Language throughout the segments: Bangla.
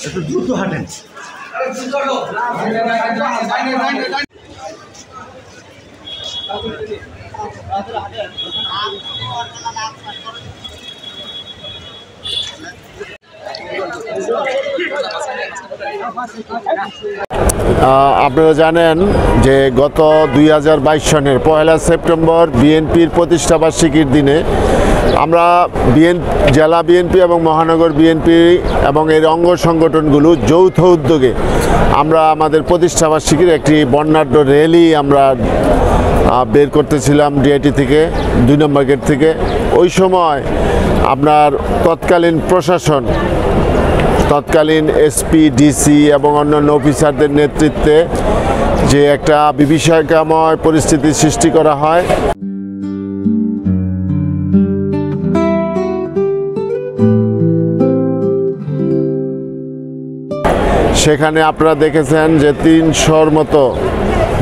একটু দ্রুত হাঁটেন। আপনারা জানেন যে গত 2022 সনের 1 সেপ্টেম্বর বিএনপির প্রতিষ্ঠাবার্ষিকীর দিনে আমরা জেলা বিএনপি এবং মহানগর বিএনপি এবং এর অঙ্গ সংগঠনগুলো যৌথ উদ্যোগে আমরা আমাদের প্রতিষ্ঠাবার্ষিকীর একটি বর্ণাঢ্য র্যালি আমরা বের করতেছিলাম ডিআইটি থেকে 2 নম্বর গেট থেকে। ওই সময় আপনার তৎকালীন প্রশাসন, তৎকালীন এসপি, ডিসি এবং অন্যান্য অফিসারদের নেতৃত্বে যে একটা বিভীষিকাময় পরিস্থিতি সৃষ্টি করা হয়, সেখানে আপনারা দেখেছেন যে 300-র মতো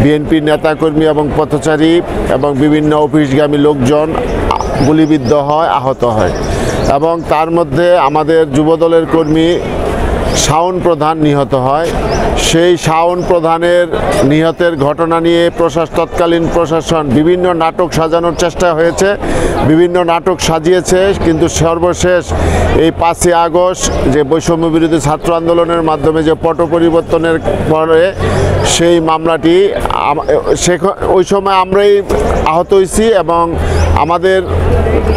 বিএনপি নেতাকর্মী এবং পথচারী এবং বিভিন্ন অফিসগামী লোকজন গুলিবিদ্ধ হয়, আহত হয় এবং তার মধ্যে আমাদের যুবদলের কর্মী শাওন প্রধান নিহত হয়। সেই শাওন প্রধানের নিহতের ঘটনা নিয়ে তৎকালীন প্রশাসন বিভিন্ন নাটক সাজানোর চেষ্টা হয়েছে, বিভিন্ন নাটক সাজিয়েছে, কিন্তু সর্বশেষ এই 5ই আগস্ট যে বৈষম্য বিরোধী ছাত্র আন্দোলনের মাধ্যমে যে পট পরিবর্তনের পরে সেই মামলাটি ওই সময় আমরাই আহত হয়েছি এবং আমাদের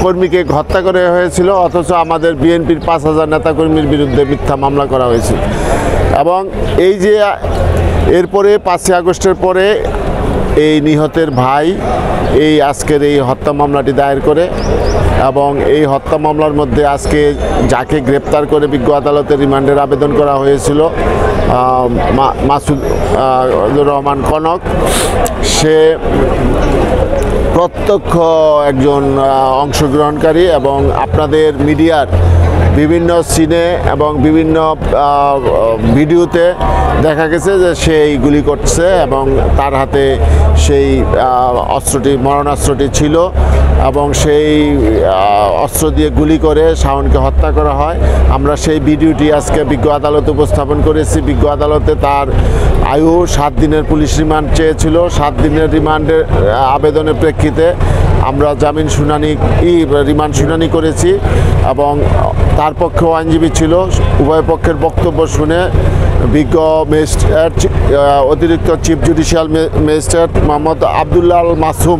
কর্মীকে হত্যা করা হয়েছিল, অথচ আমাদের বিএনপির 5000 নেতাকর্মীর বিরুদ্ধে মিথ্যা মামলা করা হয়েছিল। এবং এই যে এরপরে 5ই আগস্টের পরে এই নিহতের ভাই এই আজকের এই হত্যা মামলাটি দায়ের করে এবং এই হত্যা মামলার মধ্যে আজকে যাকে গ্রেপ্তার করে বিজ্ঞ আদালতে রিমান্ডের আবেদন করা হয়েছিল, মাসুদুর রহমান কনক, সে প্রত্যক্ষ একজন অংশগ্রহণকারী এবং আপনাদের মিডিয়ার বিভিন্ন সিনে এবং বিভিন্ন ভিডিওতে দেখা গেছে যে সেই গুলি করছে এবং তার হাতে সেই অস্ত্রটি, মরণাস্ত্রটি ছিল এবং সেই অস্ত্র দিয়ে গুলি করে শাওনকে হত্যা করা হয়। আমরা সেই ভিডিওটি আজকে বিজ্ঞ আদালতে উপস্থাপন করেছি। বিজ্ঞ আদালতে তার আয়ু 7 দিনের পুলিশ রিমান্ড চেয়েছিল। 7 দিনের রিমান্ডের আবেদনের প্রেক্ষিতে আমরা জামিন শুনানি, রিমান্ড শুনানি করেছি এবং তার পক্ষেও আইনজীবী ছিল। উভয় পক্ষের বক্তব্য শুনে বিজ্ঞ ম্যাজিস্ট্রেট, অতিরিক্ত chief judicial magistrate Mohammad Abdullah Al Masum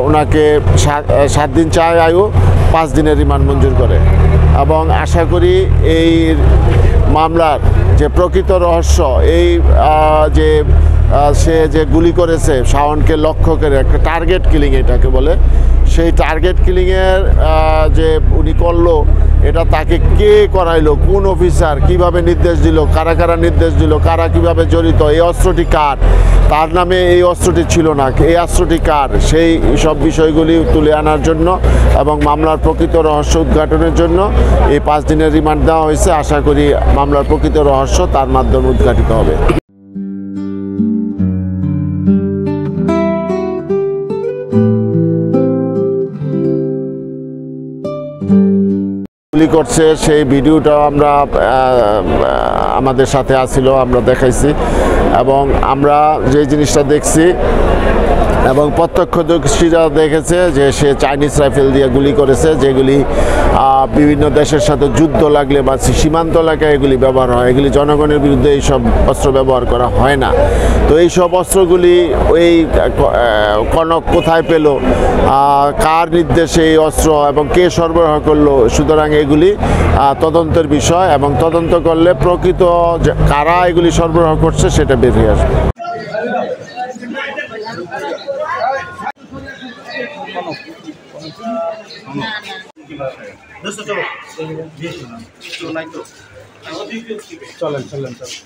ওনাকে 7 দিন চায় আয়ু, 5 দিনের রিমান্ড মঞ্জুর করে এবং আশা করি এই মামলার যে প্রকৃত রহস্য, এই যে সে যে গুলি করেছে শাওনকে লক্ষ্য করে, একটা টার্গেট কিলিং এটাকে বলে, সেই টার্গেট কিলিংয়ের যে উনি করলো, এটা তাকে কে করাইলো, কোন অফিসার কিভাবে নির্দেশ দিল, কারা কারা নির্দেশ দিল, কারা কিভাবে জড়িত, এই অস্ত্রটি কার, তার নামে এই অস্ত্রটি ছিল না, এই অস্ত্রটি কার, সেই সব বিষয়গুলি তুলে আনার জন্য এবং মামলার প্রকৃত রহস্য উদ্ঘাটনের জন্য এই 5 দিনের রিমান্ড দেওয়া হয়েছে। আশা করি মামলার প্রকৃত রহস্য তার মাধ্যমে উদ্ঘাটিত হবে। গুলি করছে সেই ভিডিওটাও আমরা আমাদের সাথে আসছিল, আমরা দেখাইছি এবং আমরা যে জিনিসটা দেখছি এবং প্রত্যক্ষদর্শীরা দেখেছে যে সে চাইনিজ রাইফেল দিয়ে গুলি করেছে, যেগুলি বিভিন্ন দেশের সাথে যুদ্ধ লাগলে বা সীমান্ত এলাকায় এগুলি ব্যবহার হয়। এগুলি জনগণের বিরুদ্ধে এইসব অস্ত্র ব্যবহার করা হয় না। তো এই সব অস্ত্রগুলি ওই কনক কোথায় পেল, কার নির্দেশে এই অস্ত্র এবং কে সরবরাহ করলো, সুতরাং এগুলি তদন্তের বিষয় এবং তদন্ত করলে প্রকৃত কারা এগুলি সরবরাহ করছে সেটা বেরিয়ে আসবে। চলেন চলেন চলেন।